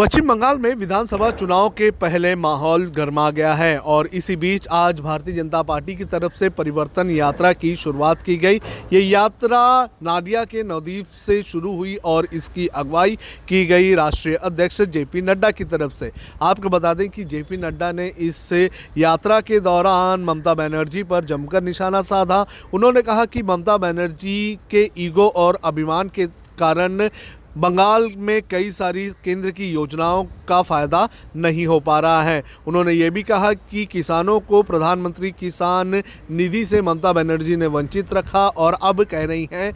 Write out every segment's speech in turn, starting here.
पश्चिम बंगाल में विधानसभा चुनाव के पहले माहौल गर्मा गया है और इसी बीच आज भारतीय जनता पार्टी की तरफ से परिवर्तन यात्रा की शुरुआत की गई। ये यात्रा नादिया के नवद्वीप से शुरू हुई और इसकी अगुवाई की गई राष्ट्रीय अध्यक्ष जेपी नड्डा की तरफ से। आपको बता दें कि जेपी नड्डा ने इस यात्रा के दौरान ममता बनर्जी पर जमकर निशाना साधा। उन्होंने कहा कि ममता बनर्जी के ईगो और अभिमान के कारण बंगाल में कई सारी केंद्र की योजनाओं का फ़ायदा नहीं हो पा रहा है। उन्होंने ये भी कहा कि किसानों को प्रधानमंत्री किसान निधि से ममता बनर्जी ने वंचित रखा और अब कह रही हैं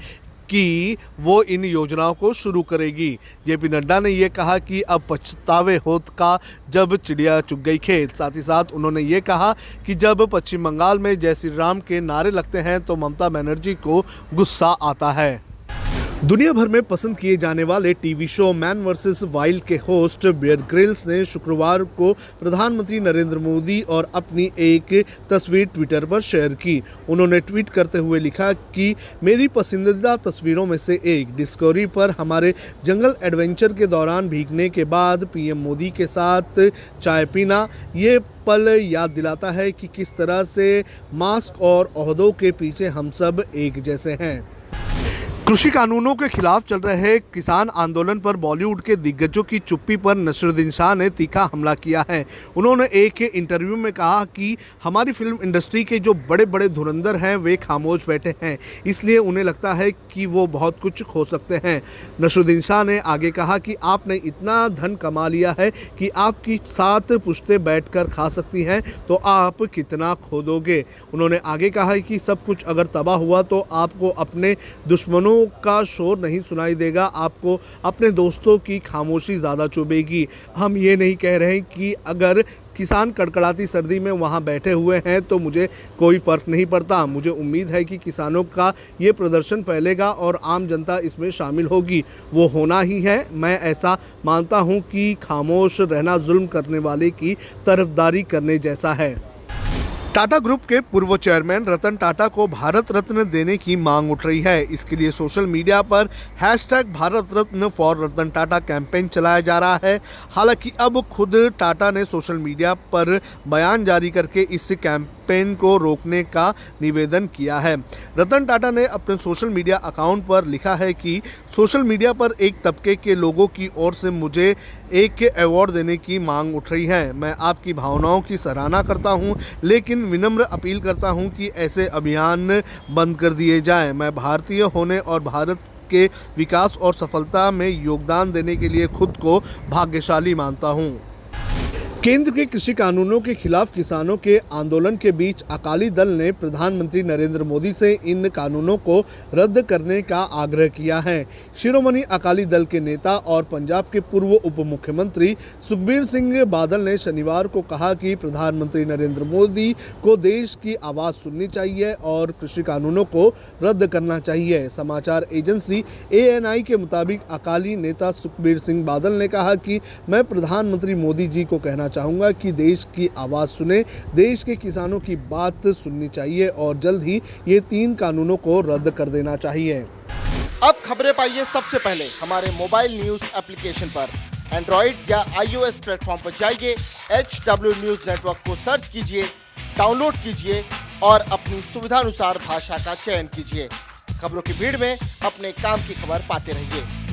कि वो इन योजनाओं को शुरू करेगी। जेपी नड्डा ने ये कहा कि अब पछतावे होत का जब चिड़िया चुग गई खेत। साथ ही साथ उन्होंने ये कहा कि जब पश्चिम बंगाल में जय श्री राम के नारे लगते हैं तो ममता बनर्जी को गुस्सा आता है। दुनिया भर में पसंद किए जाने वाले TV show man versus wild के होस्ट बेयर ग्रिल्स ने शुक्रवार को प्रधानमंत्री नरेंद्र मोदी और अपनी एक तस्वीर ट्विटर पर शेयर की। उन्होंने ट्वीट करते हुए लिखा कि मेरी पसंदीदा तस्वीरों में से एक डिस्कवरी पर हमारे जंगल एडवेंचर के दौरान भीगने के बाद पीएम मोदी के साथ चाय पीना, ये पल याद दिलाता है कि किस तरह से मास्क और ओहदों के पीछे हम सब एक जैसे हैं। कृषि कानूनों के खिलाफ चल रहे किसान आंदोलन पर बॉलीवुड के दिग्गजों की चुप्पी पर नसीरुद्दीन शाह ने तीखा हमला किया है। उन्होंने एक इंटरव्यू में कहा कि हमारी फिल्म इंडस्ट्री के जो बड़े बड़े धुरंधर हैं वे खामोश बैठे हैं, इसलिए उन्हें लगता है कि वो बहुत कुछ खो सकते हैं। नसीरुद्दीन शाह ने आगे कहा कि आपने इतना धन कमा लिया है कि आपकी 7 पुश्तें बैठकर खा सकती हैं, तो आप कितना खो दोगे। उन्होंने आगे कहा कि सब कुछ अगर तबाह हुआ तो आपको अपने दुश्मनों का शोर नहीं सुनाई देगा, आपको अपने दोस्तों की खामोशी ज़्यादा चुभेगी। हम ये नहीं कह रहे कि अगर किसान कड़कड़ाती सर्दी में वहाँ बैठे हुए हैं तो मुझे कोई फ़र्क नहीं पड़ता। मुझे उम्मीद है कि किसानों का ये प्रदर्शन फैलेगा और आम जनता इसमें शामिल होगी। वो होना ही है। मैं ऐसा मानता हूँ कि खामोश रहना जुल्म करने वाले की तरफदारी करने जैसा है। टाटा ग्रुप के पूर्व चेयरमैन रतन टाटा को भारत रत्न देने की मांग उठ रही है। इसके लिए सोशल मीडिया पर #भारत रत्न फॉर रतन टाटा कैंपेन चलाया जा रहा है। हालांकि अब खुद टाटा ने सोशल मीडिया पर बयान जारी करके इस कैंपेन को रोकने का निवेदन किया है। रतन टाटा ने अपने सोशल मीडिया अकाउंट पर लिखा है कि सोशल मीडिया पर एक तबके के लोगों की ओर से मुझे एक अवार्ड देने की मांग उठ रही है। मैं आपकी भावनाओं की सराहना करता हूं, लेकिन विनम्र अपील करता हूं कि ऐसे अभियान बंद कर दिए जाएं। मैं भारतीय होने और भारत के विकास और सफलता में योगदान देने के लिए खुद को भाग्यशाली मानता हूं। केंद्र के कृषि कानूनों के खिलाफ किसानों के आंदोलन के बीच अकाली दल ने प्रधानमंत्री नरेंद्र मोदी से इन कानूनों को रद्द करने का आग्रह किया है। शिरोमणि अकाली दल के नेता और पंजाब के पूर्व उप मुख्यमंत्री सुखबीर सिंह बादल ने शनिवार को कहा कि प्रधानमंत्री नरेंद्र मोदी को देश की आवाज़ सुननी चाहिए और कृषि कानूनों को रद्द करना चाहिए। समाचार एजेंसी ANI के मुताबिक अकाली नेता सुखबीर सिंह बादल ने कहा कि मैं प्रधानमंत्री मोदी जी को कहना चाहूंगा कि देश की आवाज़ सुने, देश के किसानों की बात सुननी चाहिए और जल्द ही ये 3 कानूनों को रद्द कर देना चाहिए। अब खबरें पाइए सबसे पहले हमारे मोबाइल न्यूज एप्लीकेशन पर। एंड्रॉइड या iOS प्लेटफॉर्म पर जाइए, HW न्यूज नेटवर्क को सर्च कीजिए, डाउनलोड कीजिए और अपनी सुविधानुसार भाषा का चयन कीजिए। खबरों की भीड़ में अपने काम की खबर पाते रहिए।